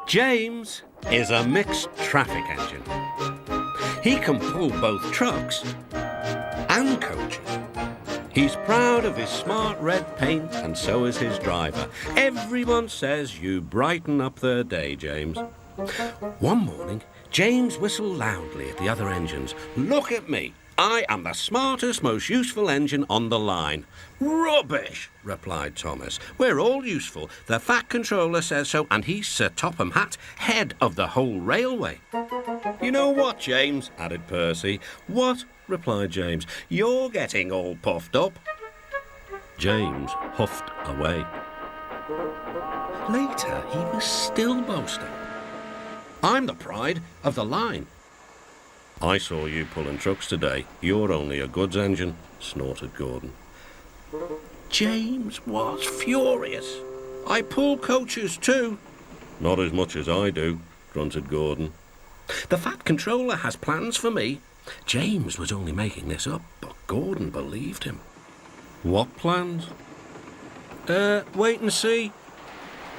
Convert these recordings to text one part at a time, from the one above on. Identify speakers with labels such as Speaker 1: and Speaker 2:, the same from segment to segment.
Speaker 1: James is a mixed traffic engine. He can pull both trucks and coaches. He's proud of his smart red paint, and so is his driver. Everyone says you brighten up their day, James. One morning, James whistled loudly at the other engines. "Look at me. I am the smartest, most useful engine on the line." "Rubbish," replied Thomas. "We're all useful. The Fat Controller says so, and he's Sir Topham Hatt, head of the whole railway." "You know what, James?" added Percy. "What?" replied James. "You're getting all puffed up." James huffed away. Later, he was still boasting. "I'm the pride of the line." "I saw you pulling trucks today. You're only a goods engine," snorted Gordon. James was furious. "I pull coaches too." "Not as much as I do," grunted Gordon. "The Fat Controller has plans for me." James was only making this up, but Gordon believed him. "What plans?" Wait and see."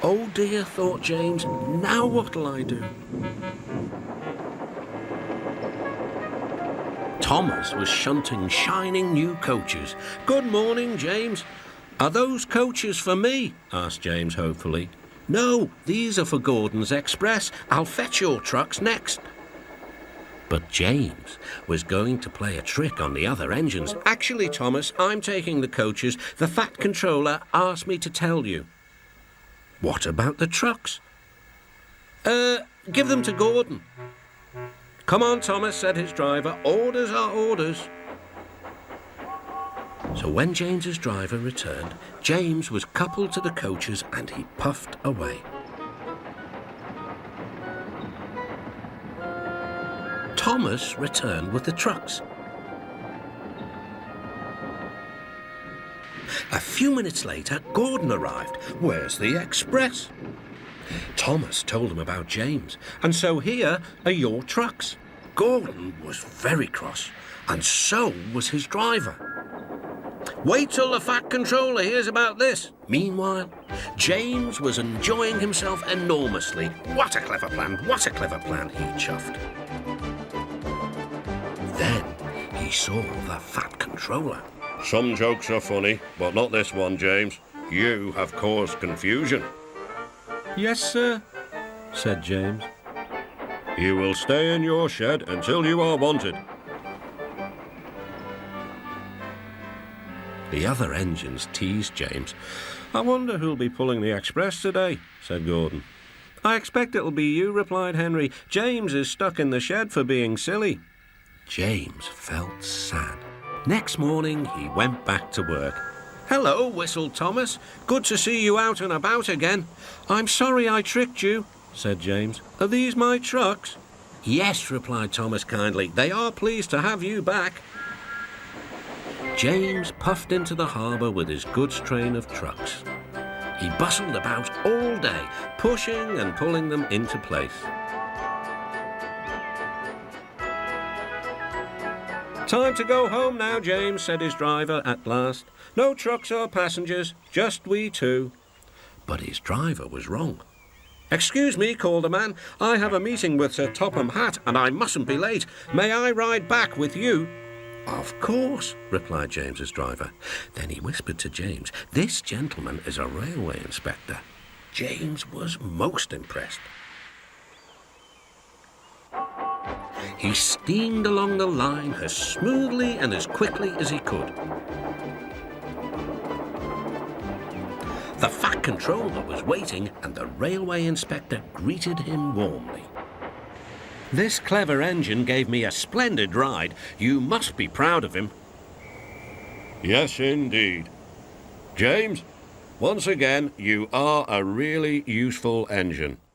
Speaker 1: "Oh dear," thought James. "Now what'll I do?" Thomas was shunting shining new coaches. "Good morning, James." "Are those coaches for me?" asked James hopefully. "No, these are for Gordon's Express. I'll fetch your trucks next." But James was going to play a trick on the other engines. "Actually, Thomas, I'm taking the coaches. The Fat Controller asked me to tell you." "What about the trucks?" Give them to Gordon." "Come on, Thomas," said his driver. "Orders are orders." So when James's driver returned, James was coupled to the coaches and he puffed away. Thomas returned with the trucks. A few minutes later, Gordon arrived. "Where's the express?" Thomas told him about James, and so here are your trucks. Gordon was very cross, and so was his driver. "Wait till the Fat Controller hears about this." Meanwhile, James was enjoying himself enormously. "What a clever plan, what a clever plan," he chuffed. Then he saw the Fat Controller. "Some jokes are funny, but not this one, James. You have caused confusion." "Yes, sir," said James. "You will stay in your shed until you are wanted." The other engines teased James. "I wonder who'll be pulling the express today," said Gordon. "I expect it'll be you," replied Henry. "James is stuck in the shed for being silly." James felt sad. Next morning, he went back to work. "Hello," whistled Thomas. "Good to see you out and about again." "I'm sorry I tricked you," said James. "Are these my trucks?" "Yes," replied Thomas kindly. "They are pleased to have you back." James puffed into the harbour with his goods train of trucks. He bustled about all day, pushing and pulling them into place. "Time to go home now, James," said his driver at last. "No trucks or passengers, just we two." But his driver was wrong. "Excuse me," called the man. "I have a meeting with Sir Topham Hatt, and I mustn't be late. May I ride back with you?" "Of course," replied James's driver. Then he whispered to James, "This gentleman is a railway inspector." James was most impressed. He steamed along the line as smoothly and as quickly as he could. The Fat Controller was waiting, and the railway inspector greeted him warmly. "This clever engine gave me a splendid ride. You must be proud of him." "Yes, indeed. James, once again, you are a really useful engine."